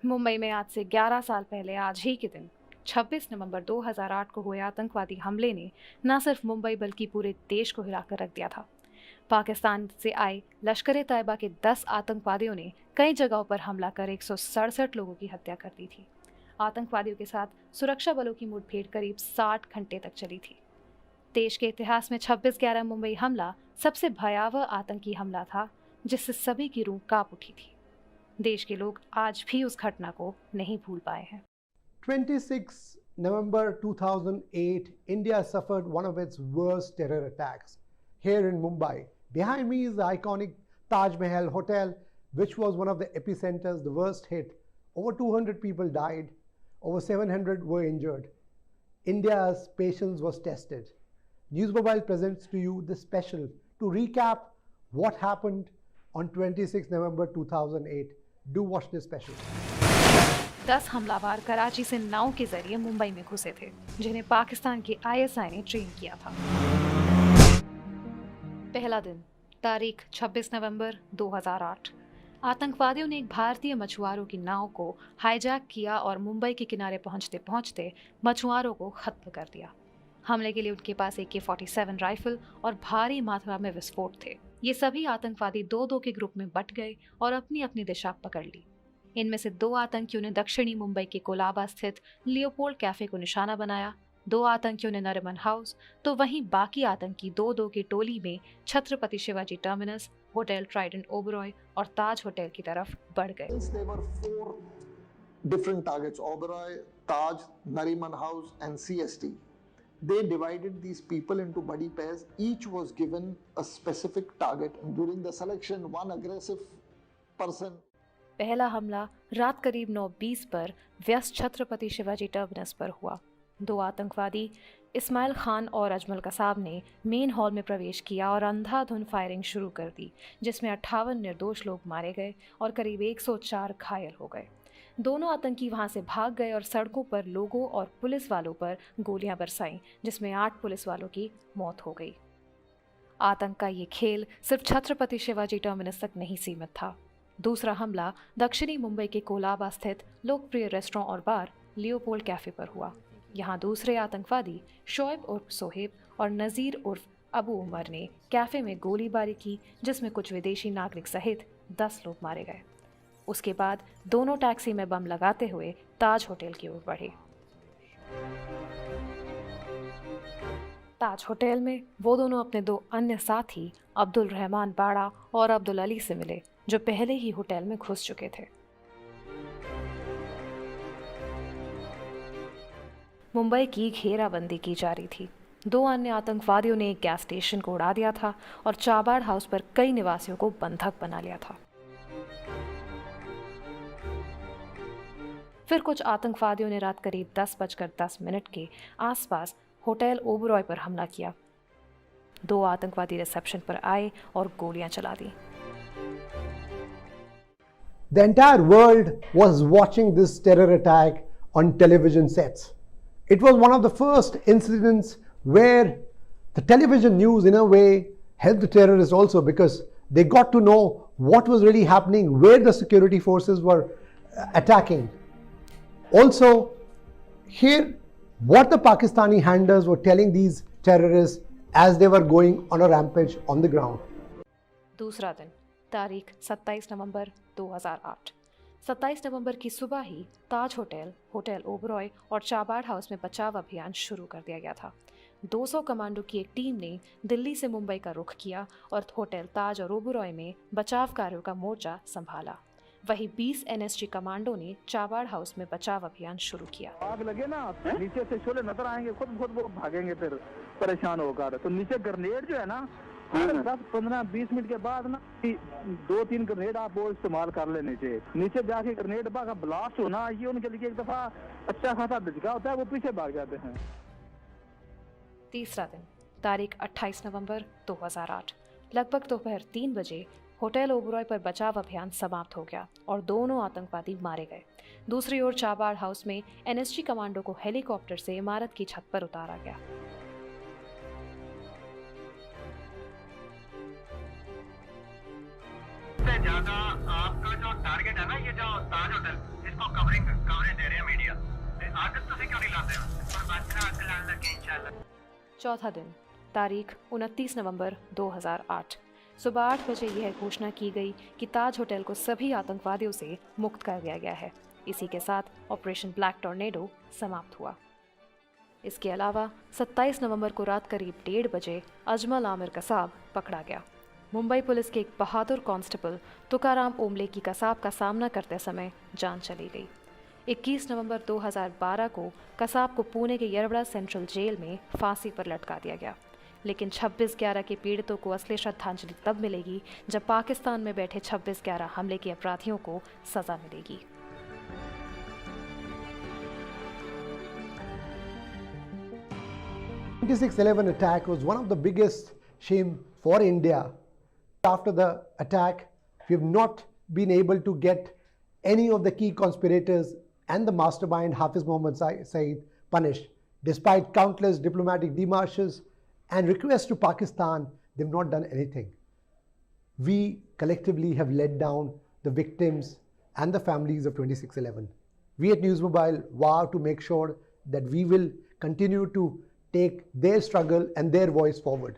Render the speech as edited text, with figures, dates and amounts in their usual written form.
मुंबई में आज से 11 साल पहले आज ही के दिन 26 नवंबर 2008 को हुए आतंकवादी हमले ने न सिर्फ मुंबई बल्कि पूरे देश को हिलाकर रख दिया था। पाकिस्तान से आए लश्कर-ए-तैयबा के 10 आतंकवादियों ने कई जगहों पर हमला कर 167 लोगों की हत्या कर दी थी। आतंकवादियों के साथ सुरक्षा बलों की मुठभेड़ करीब 60 घंटे तक चली थी। देश के इतिहास में 26/11 मुंबई हमला सबसे भयावह आतंकी हमला था, जिससे सभी की रूह कांप उठी थी। देश के लोग आज भी उस घटना को नहीं भूल पाए हैं। 26 November 2008, India suffered one of its worst terror attacks here in Mumbai. Behind me is the iconic Taj Mahal Hotel, which was one of the epicenters, the worst hit. Over 200 people died, over 700 were injured. India's patience was tested. News Mobile presents to you this special to recap what happened on 26 November 2008. Do watch this special. 10 हमलावर कराची से नाव के जरिए मुंबई में घुसे थे, जिन्हें पाकिस्तान के ISI ने ट्रेन किया था। पहला दिन, तारीख 26 नवंबर 2008। आतंकवादियों ने एक भारतीय मछुआरों की नाव को हाईजैक किया और मुंबई के किनारे पहुंचते पहुंचते मछुआरों को खत्म कर दिया। हमले के लिए उनके पास AK-47 राइफल और भारी मात्रा में विस्फोट थे। ये सभी आतंकवादी दो के ग्रुप में बंट गए और अपनी अपनी दिशा पकड़ ली। इनमें से 2 आतंकियों ने दक्षिणी मुंबई के कोलाबा स्थित लियोपोल्ड कैफे को निशाना बनाया, 2 आतंकियों ने नरिमन हाउस, तो वहीं बाकी आतंकी 2 की टोली में Chhatrapati Shivaji terminus, hotel Trident Oberoi और ताज होटल की तरफ बढ़ गए। There were 4 different targets: Oberoi, Taj, Nariman House, and CST. They divided these people into buddy pairs. Each was given a specific target. And during the selection, one aggressive person. पहला हमला रात करीब 9:20 पर व्यस्त छत्रपति शिवाजी टर्मिनस पर हुआ। 2 आतंकवादी इस्माइल खान और अजमल कसाब ने मेन हॉल में प्रवेश किया और अंधाधुंध फायरिंग शुरू कर दी, जिसमें 58 निर्दोष लोग मारे गए और करीब 104 घायल हो गए। दोनों आतंकी वहां से भाग गए और सड़कों पर लोगों और पुलिस वालों पर गोलियां बरसाईं, जिसमें 8 पुलिस वालों की मौत हो गई। आतंक का ये खेल सिर्फ छत्रपति शिवाजी टर्मिनस तक नहीं सीमित था। दूसरा हमला दक्षिणी मुंबई के कोलाबा स्थित लोकप्रिय रेस्टोरेंट और बार लियोपोल्ड कैफे पर हुआ। यहाँ दूसरे आतंकवादी शोएब उर्फ सोहेब और नज़ीर उर्फ अबू उमर ने कैफे में गोलीबारी की, जिसमें कुछ विदेशी नागरिक सहित 10 लोग मारे गए। उसके बाद दोनों टैक्सी में बम लगाते हुए ताज होटल की ओर बढ़े। ताज होटल में वो दोनों अपने 2 अन्य साथी अब्दुल रहमान बाड़ा और अब्दुल अली से मिले, जो पहले ही होटल में घुस चुके थे। मुंबई की घेराबंदी की जा रही थी। 2 अन्य आतंकवादियों ने एक गैस स्टेशन को उड़ा दिया था और चाबाड़ हाउस पर कई निवासियों को बंधक बना लिया था। फिर कुछ आतंकवादियों ने रात करीब 10:10 के आसपास होटल ओबरॉय पर हमला किया। 2 आतंकवादी रिसेप्शन पर आए और गोलियां चला दी। The entire world was watching this terror attack on television sets. It was one of the first incidents where the television news in a way helped the terrorists also, because they got to know what was really happening, where the security forces were attacking. Also, here what the Pakistani handlers were telling these terrorists as they were going on a rampage on the ground. दूसरा दिन, तारीख 27 नवंबर 2008। 27 नवंबर की सुबह ही ताज hotel, hotel Oberoi और चाबाड़ house में बचाव अभियान शुरू कर दिया गया था। 200 कमांडो की एक टीम ने दिल्ली से मुंबई का रुख किया और होटल ताज और ओबरॉय में बचाव कार्यों का मोर्चा संभाला। वही 20 NSG कमांडो ने चाबाड़ हाउस में बचाव अभियान शुरू किया। आग लगे ना, नीचे से शोले नजर आएंगे, खुद वो भागेंगे, फिर परेशान होकर। तो नीचे ग्रेनेड जो है ना, 10-15-20 मिनट के बाद ना 2-3 ग्रेनेड आप वो इस्तेमाल कर ले। नीचे जाके ग्रेनेड का ब्लास्ट होना, ये उनके लिए एक दफा अच्छा खासा झटका होता है, वो पीछे भाग जाते हैं। तीसरा दिन, तारीख 28 नवंबर 2008। लगभग दोपहर 3 बजे होटल ओबरॉय पर बचाव अभियान समाप्त हो गया और दोनों आतंकवादी मारे गए। दूसरी ओर चाबाड़ हाउस में NSG कमांडो को हेलीकॉप्टर से इमारत की छत पर उतारा गया। ज्यादा आपका जो टारगेट है ना, ये जो ताज होटल, इस इसको कवरेज दे रहे हैं मीडिया ते आदत ਤੁਸੀਂ ਕਿਉਂ ਨਹੀਂ ਲਾਉਂਦੇ ਹੋ पर बात ना अगला लगे इंशाल्लाह। चौथा दिन, तारीख 29 नवंबर 2008। सुबह 8 बजे यह घोषणा की गई कि ताज होटल को सभी आतंकवादियों से मुक्त कर दिया गया है। इसी के साथ ऑपरेशन ब्लैक टॉर्नेडो समाप्त हुआ। इसके अलावा 27 नवंबर को रात करीब 1:30 बजे अजमल आमिर कसाब पकड़ा गया। मुंबई पुलिस के एक बहादुर कांस्टेबल तुकाराम ओमले की कसाब का सामना करते समय जान चली गई। 21 नवंबर 2012 को कसाब को पुणे के यरवड़ा सेंट्रल जेल में फांसी पर लटका दिया गया। लेकिन 26/11 के पीड़ितों को असली श्रद्धांजलि तब मिलेगी जब पाकिस्तान में बैठे 26/11 हमले के अपराधियों को सजा मिलेगी। The 26/11 attack was one of the biggest shame for India. After the attack, we have not been able to get any of the key conspirators and the mastermind Hafiz Mohammed Saeed punished. Despite countless diplomatic démarches and requests to Pakistan, they've not done anything. We collectively have let down the victims and the families of 26/11. We at News Mobile vow to make sure that we will continue to take their struggle and their voice forward.